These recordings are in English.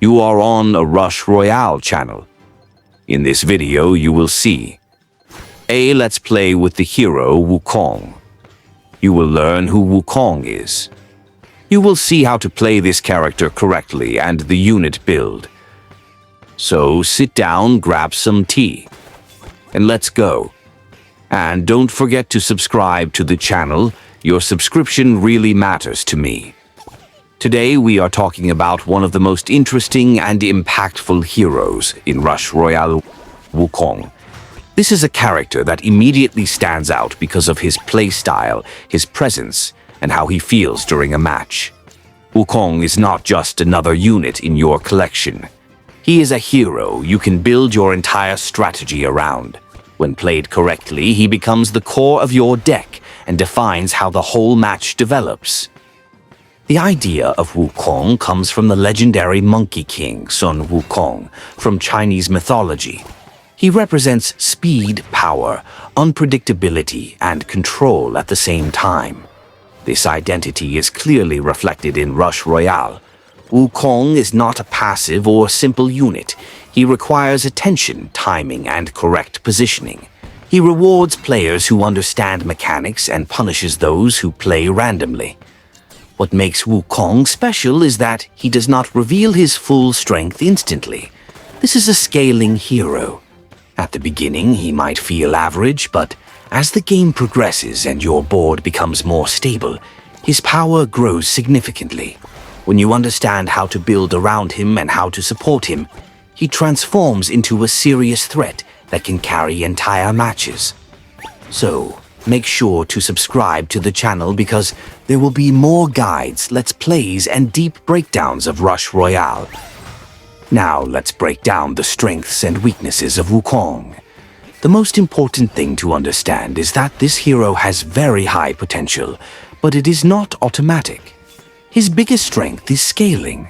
You are on a Rush Royale channel. In this video, you will see A. Let's play with the hero Wukong. You will learn who Wukong is. You will see how to play this character correctly and the unit build. So sit down, grab some tea, and let's go. And don't forget to subscribe to the channel. Your subscription really matters to me. Today we are talking about one of the most interesting and impactful heroes in Rush Royale, Wukong. This is a character that immediately stands out because of his playstyle, his presence, and how he feels during a match. Wukong is not just another unit in your collection. He is a hero you can build your entire strategy around. When played correctly, he becomes the core of your deck and defines how the whole match develops. The idea of Wukong comes from the legendary Monkey King Sun Wukong from Chinese mythology. He represents speed, power, unpredictability, and control at the same time. This identity is clearly reflected in Rush Royale. Wukong is not a passive or simple unit. He requires attention, timing, and correct positioning. He rewards players who understand mechanics and punishes those who play randomly. What makes Wukong special is that he does not reveal his full strength instantly. This is a scaling hero. At the beginning, he might feel average, but as the game progresses and your board becomes more stable, his power grows significantly. When you understand how to build around him and how to support him, he transforms into a serious threat that can carry entire matches. So, make sure to subscribe to the channel because there will be more guides, let's plays, and deep breakdowns of Rush Royale. Now let's break down the strengths and weaknesses of Wukong. The most important thing to understand is that this hero has very high potential, but it is not automatic. His biggest strength is scaling.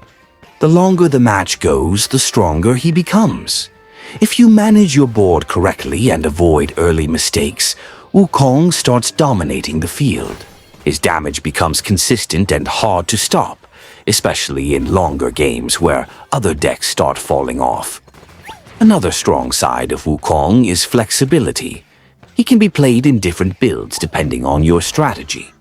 The longer the match goes, the stronger he becomes. If you manage your board correctly and avoid early mistakes, Wukong starts dominating the field. His damage becomes consistent and hard to stop, especially in longer games where other decks start falling off. Another strong side of Wukong is flexibility. He can be played in different builds depending on your strategy.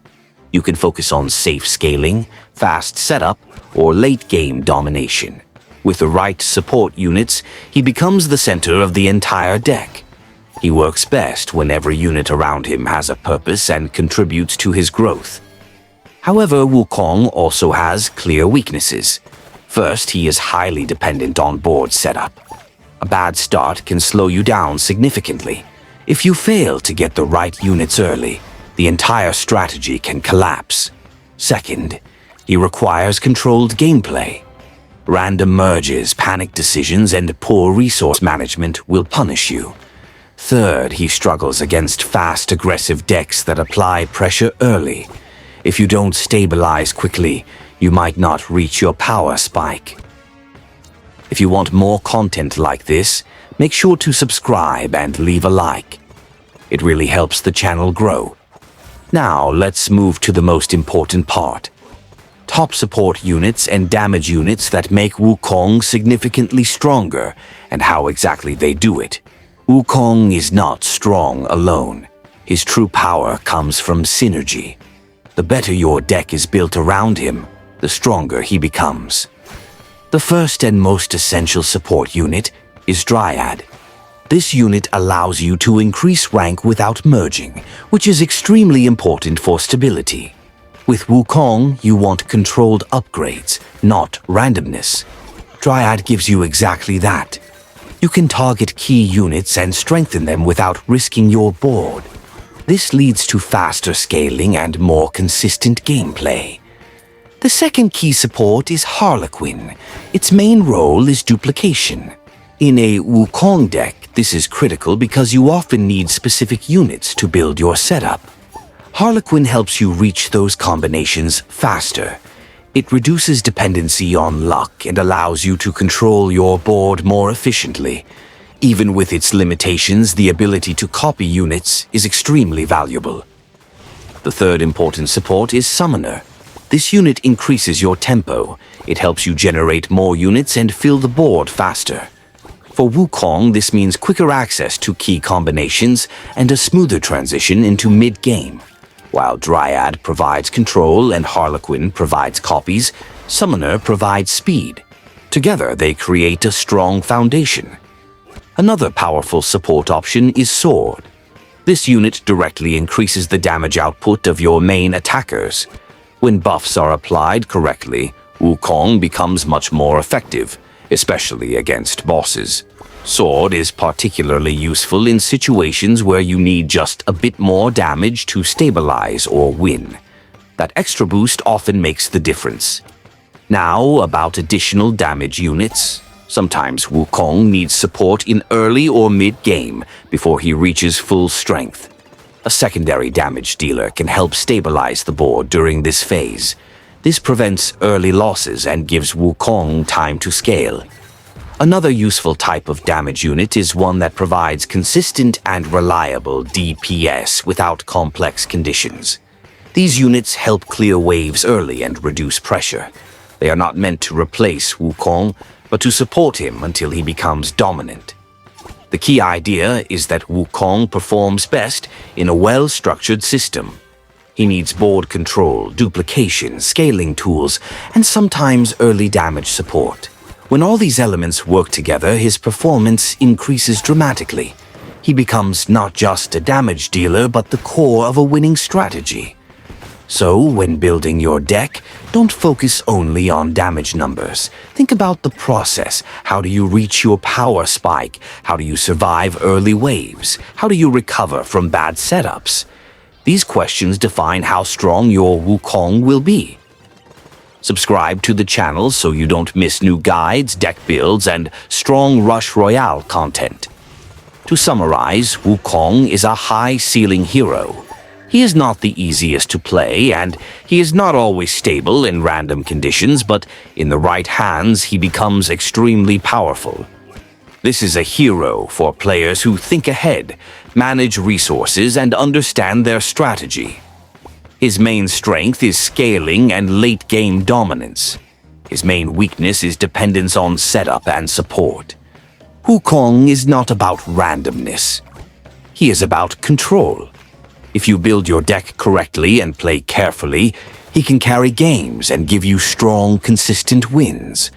You can focus on safe scaling, fast setup, or late-game domination. With the right support units, he becomes the center of the entire deck. He works best when every unit around him has a purpose and contributes to his growth. However, Wukong also has clear weaknesses. First, he is highly dependent on board setup. A bad start can slow you down significantly. If you fail to get the right units early, the entire strategy can collapse. Second, he requires controlled gameplay. Random merges, panic decisions, and poor resource management will punish you. Third, he struggles against fast, aggressive decks that apply pressure early. If you don't stabilize quickly, you might not reach your power spike. If you want more content like this, make sure to subscribe and leave a like. It really helps the channel grow. Now, let's move to the most important part. Top support units and damage units that make Wukong significantly stronger, and how exactly they do it. Wukong is not strong alone. His true power comes from synergy. The better your deck is built around him, the stronger he becomes. The first and most essential support unit is Dryad. This unit allows you to increase rank without merging, which is extremely important for stability. With Wukong, you want controlled upgrades, not randomness. Dryad gives you exactly that. You can target key units and strengthen them without risking your board. This leads to faster scaling and more consistent gameplay. The second key support is Harlequin. Its main role is duplication. In a Wukong deck, this is critical because you often need specific units to build your setup. Harlequin helps you reach those combinations faster. It reduces dependency on luck and allows you to control your board more efficiently. Even with its limitations, the ability to copy units is extremely valuable. The third important support is Summoner. This unit increases your tempo. It helps you generate more units and fill the board faster. For Wukong, this means quicker access to key combinations and a smoother transition into mid-game. While Dryad provides control and Harlequin provides copies, Summoner provides speed. Together, they create a strong foundation. Another powerful support option is Sword. This unit directly increases the damage output of your main attackers. When buffs are applied correctly, Wukong becomes much more effective, especially against bosses. Sword is particularly useful in situations where you need just a bit more damage to stabilize or win. That extra boost often makes the difference. Now, about additional damage units. Sometimes Wukong needs support in early or mid-game before he reaches full strength. A secondary damage dealer can help stabilize the board during this phase. This prevents early losses and gives Wukong time to scale. Another useful type of damage unit is one that provides consistent and reliable DPS without complex conditions. These units help clear waves early and reduce pressure. They are not meant to replace Wukong, but to support him until he becomes dominant. The key idea is that Wukong performs best in a well-structured system. He needs board control, duplication, scaling tools, and sometimes early damage support. When all these elements work together, his performance increases dramatically. He becomes not just a damage dealer, but the core of a winning strategy. So, when building your deck, don't focus only on damage numbers. Think about the process. How do you reach your power spike? How do you survive early waves? How do you recover from bad setups? These questions define how strong your Wukong will be. Subscribe to the channel so you don't miss new guides, deck builds, and strong Rush Royale content. To summarize, Wukong is a high-ceiling hero. He is not the easiest to play, and he is not always stable in random conditions, but in the right hands, he becomes extremely powerful. This is a hero for players who think ahead, manage resources, and understand their strategy. His main strength is scaling and late-game dominance. His main weakness is dependence on setup and support. Wukong is not about randomness. He is about control. If you build your deck correctly and play carefully, he can carry games and give you strong, consistent wins.